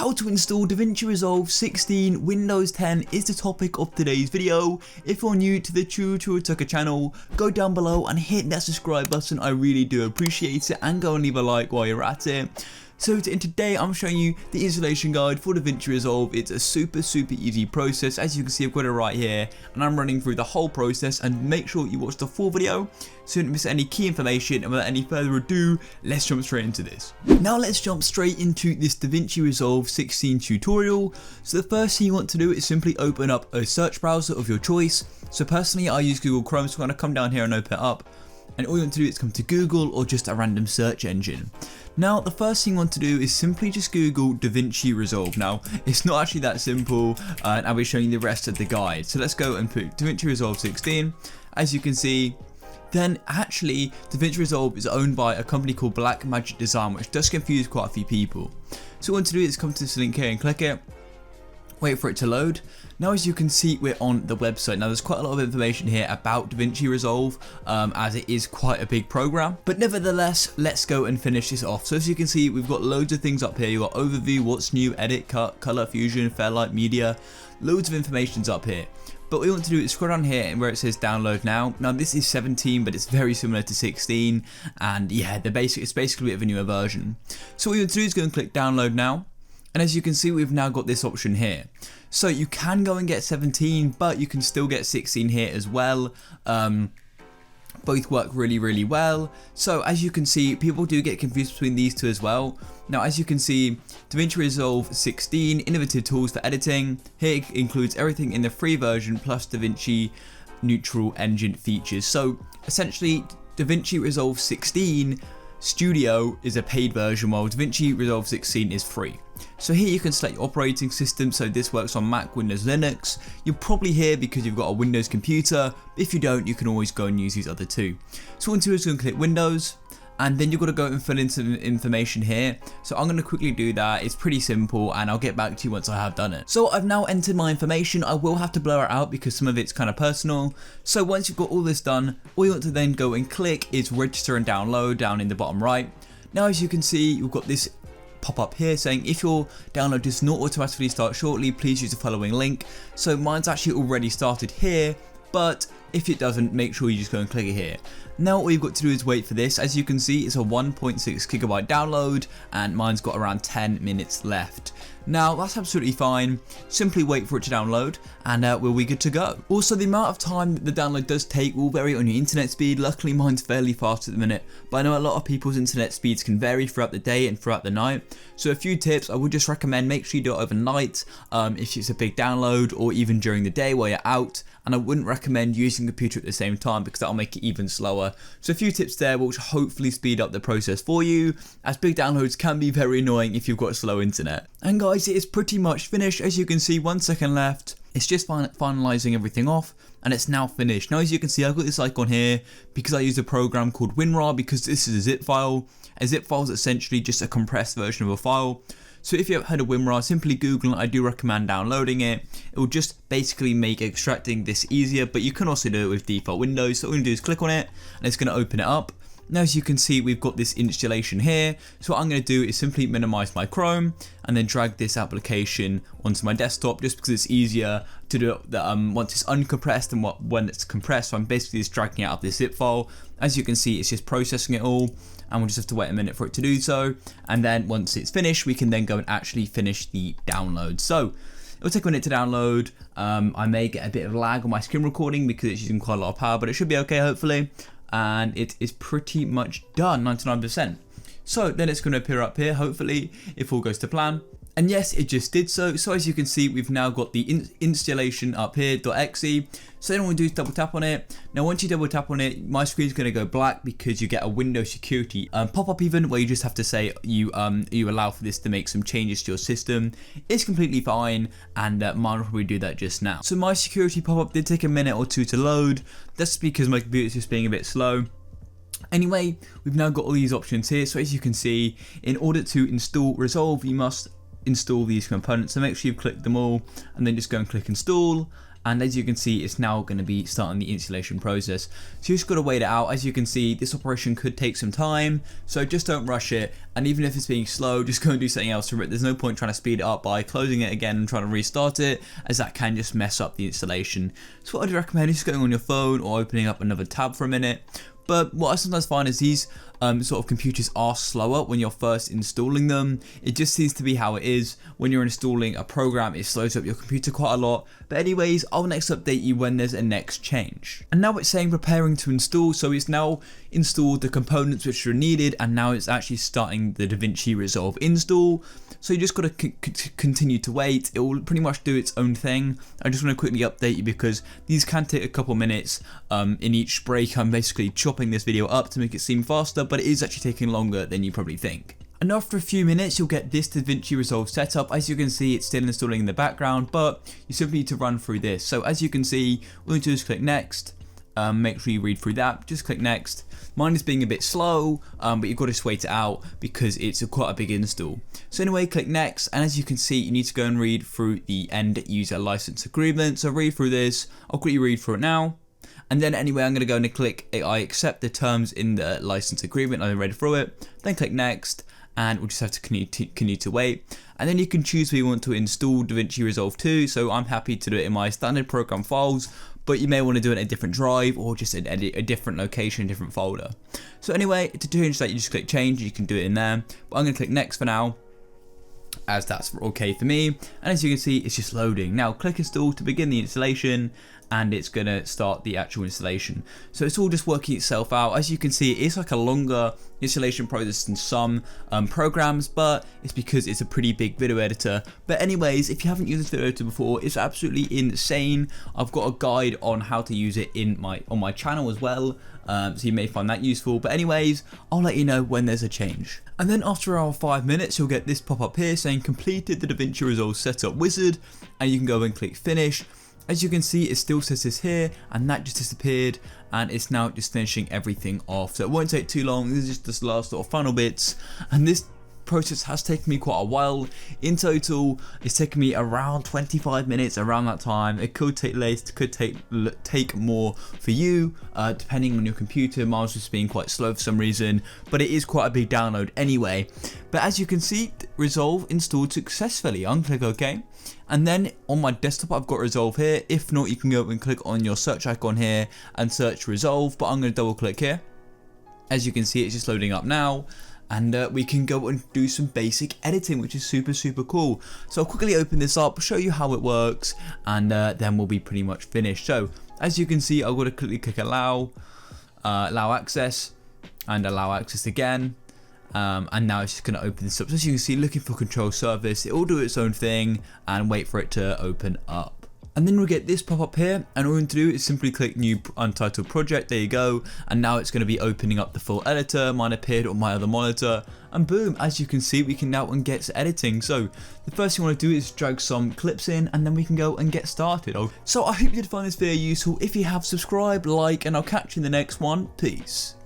How to install Davinci Resolve 16 Windows 10 is the topic of today's video. If you're new to the TutorialTucker channel, go down below and hit that subscribe button. I really do appreciate it, and go and leave a like while you're at it. So today I'm showing you the installation guide for Davinci Resolve. It's a super easy process. As you can see, I've got it right here and I'm running through the whole process, and make sure you watch the full video so you don't miss any key information. And without any further ado, let's jump straight into this. Now let's jump straight into this Davinci Resolve 16 tutorial. So the first thing you want to do is simply open up a search browser of your choice. So personally I use Google Chrome, so I'm going to come down here and open it up. And all you want to do is come to Google or just a random search engine. Now the first thing you want to do is simply just Google Davinci Resolve. Now it's not actually that simple, and I'll be showing you the rest of the guide. So let's go and put Davinci Resolve 16. As you can see, then actually Davinci Resolve is owned by a company called Blackmagic Design, which does confuse quite a few people. So what you want to do is come to this link here and click it. Wait for it to load. Now as you can see, we're on the website. Now there's quite a lot of information here about Davinci Resolve, as it is quite a big program, but nevertheless let's go and finish this off. So as you can see, we've got loads of things up here. You've got overview, what's new, edit, cut, color, fusion, Fairlight, media, loads of information's up here. But what you want to do is scroll down here and where it says download now. Now this is 17, but it's very similar to 16, and yeah, it's basically a bit of a newer version. So what you want to do is go and click download now. And as you can see, we've now got this option here. So you can go and get 17, but you can still get 16 here as well. Both work really well. So as you can see, people do get confused between these two as well. Now as you can see, Davinci Resolve 16 innovative tools for editing. Here it includes everything in the free version plus Davinci neutral engine features. So essentially Davinci Resolve 16 Studio is a paid version, while Davinci Resolve 16 is free. So here you can select your operating system. So this works on Mac, Windows, Linux. You're probably here because you've got a Windows computer. If you don't, you can always go and use these other two. So what you do is going to click Windows, and then you've got to go and fill in some information here. So I'm going to quickly do that. It's pretty simple, and I'll get back to you once I have done it. So I've now entered my information. I will have to blur it out because some of it's kind of personal. So once you've got all this done, all you want to then go and click is register and download down in the bottom right. Now as you can see, you've got this pop up here saying if your download does not automatically start shortly, please use the following link. So mine's actually already started here, but if it doesn't, make sure you just go and click it here. Now all you've got to do is wait for this. As you can see, it's a 1.6 gigabyte download, and mine's got around 10 minutes left. Now that's absolutely fine. Simply wait for it to download, and we'll be good to go. Also, the amount of time that the download does take will vary on your internet speed. Luckily mine's fairly fast at the minute, but I know a lot of people's internet speeds can vary throughout the day and throughout the night. So a few tips I would just recommend: make sure you do it overnight if it's a big download, or even during the day while you're out. And I wouldn't recommend using the computer at the same time because that'll make it even slower. So a few tips there which hopefully speed up the process for you, as big downloads can be very annoying if you've got slow internet. And guys, it is pretty much finished. As you can see, 1 second left. It's just finalizing everything off, and it's now finished. Now as you can see, I've got this icon here because I use a program called WinRAR, because this is a zip file. A zip file is essentially just a compressed version of a file. So if you haven't heard of WinRAR, simply Google it. I do recommend downloading it. It will just basically make extracting this easier, but you can also do it with default Windows. So all you do is click on it, and it's going to open it up. Now as you can see, we've got this installation here. So what I'm going to do is simply minimize my Chrome and then drag this application onto my desktop, just because it's easier to do it once it's uncompressed and when it's compressed. So I'm basically just dragging it out of this zip file. As you can see, it's just processing it all, and we'll just have to wait a minute for it to do so. And then once it's finished, we can then go and actually finish the download. So it'll take a minute to download. I may get a bit of lag on my screen recording because it's using quite a lot of power, but it should be okay hopefully. And it is pretty much done, 99%. So then it's going to appear up here, hopefully, if all goes to plan. And yes, it just did so. So as you can see, we've now got the installation up here, .exe. So then all we do is double tap on it. Now once you double tap on it, my screen's going to go black because you get a Windows security pop-up even, where you just have to say you allow for this to make some changes to your system. It's completely fine, and mine will probably do that just now. So my security pop-up did take a minute or two to load. That's because my computer's just being a bit slow. Anyway, we've now got all these options here. So as you can see, in order to install Resolve, you must install these components. So make sure you've clicked them all, and then just go and click install. and as you can see, it's now going to be starting the installation process. So you just got to wait it out. As you can see, this operation could take some time, so just don't rush it, and even if it's being slow, just go and do something else for it. There's no point trying to speed it up by closing it again and trying to restart it, as that can just mess up the installation. So what I'd recommend is just going on your phone or opening up another tab for a minute. But what I sometimes find is these sort of computers are slower when you're first installing them. It just seems to be how it is. When you're installing a program, it slows up your computer quite a lot. But anyways, I'll next update you when there's a next change. And now it's saying preparing to install, so it's now installed the components which are needed, and now it's actually starting the Davinci Resolve install. So you just got to continue to wait. It will pretty much do its own thing. I just want to quickly update you because these can take a couple minutes. In each break, I'm basically chopping this video up to make it seem faster, but it is actually taking longer than you probably think. And after a few minutes, you'll get this Davinci Resolve setup. As you can see, it's still installing in the background, but you simply need to run through this. So as you can see, all you need to do is click next. Make sure you read through that, just click next. Mine is being a bit slow, but you've got to just wait it out because it's quite a big install. So anyway, click next, and as you can see, you need to go and read through the end user license agreement. So read through this. I'll quickly read through it now. And then anyway, I'm going to go and click I accept the terms in the license agreement. I read through it. Then click next, and we'll just have to continue to wait. And then you can choose where you want to install Davinci Resolve 2. So I'm happy to do it in my standard program files, but you may want to do it in a different drive or just in a different location, different folder. So anyway, to change that, you just click change. You can do it in there, but I'm going to click next for now, as that's okay for me. And as you can see, it's just loading. Now click install to begin the installation, and it's going to start the actual installation. So it's all just working itself out. As you can see, it's like a longer installation process than some programs, but it's because it's a pretty big video editor. But anyways, if you haven't used this video editor before, it's absolutely insane. I've got a guide on how to use it on my channel as well, so you may find that useful. But anyways, I'll let you know when there's a change. And then after around 5 minutes, you'll get this pop up here saying completed the Davinci Resolve setup wizard, and you can go and click finish. As you can see, it still says this here, and that just disappeared, and it's now just finishing everything off. So it won't take too long. This is just the last little final bits, and this process has taken me quite a while. In total, it's taken me around 25 minutes around that time. It could take less, it could take more for you, depending on your computer. Mine's just being quite slow for some reason, but it is quite a big download anyway. But as you can see, Resolve installed successfully. I'm gonna click OK. And then on my desktop, I've got Resolve here. If not, you can go and click on your search icon here and search Resolve, but I'm going to double click here. As you can see, it's just loading up now, and we can go and do some basic editing, which is super cool. So I'll quickly open this up, show you how it works, and then we'll be pretty much finished. So as you can see, I've got to quickly click allow access, and allow access again. And now it's just going to open this up. So as you can see, looking for control surface, it will do its own thing and wait for it to open up. And then we'll get this pop up here, and all we need to do is simply click new untitled project. There you go. And now it's going to be opening up the full editor. Mine appeared on my other monitor, and boom, as you can see, we can now get editing. So the first thing you want to do is drag some clips in, and then we can go and get started. So I hope you did find this video useful. If you have, subscribe, like, and I'll catch you in the next one. Peace.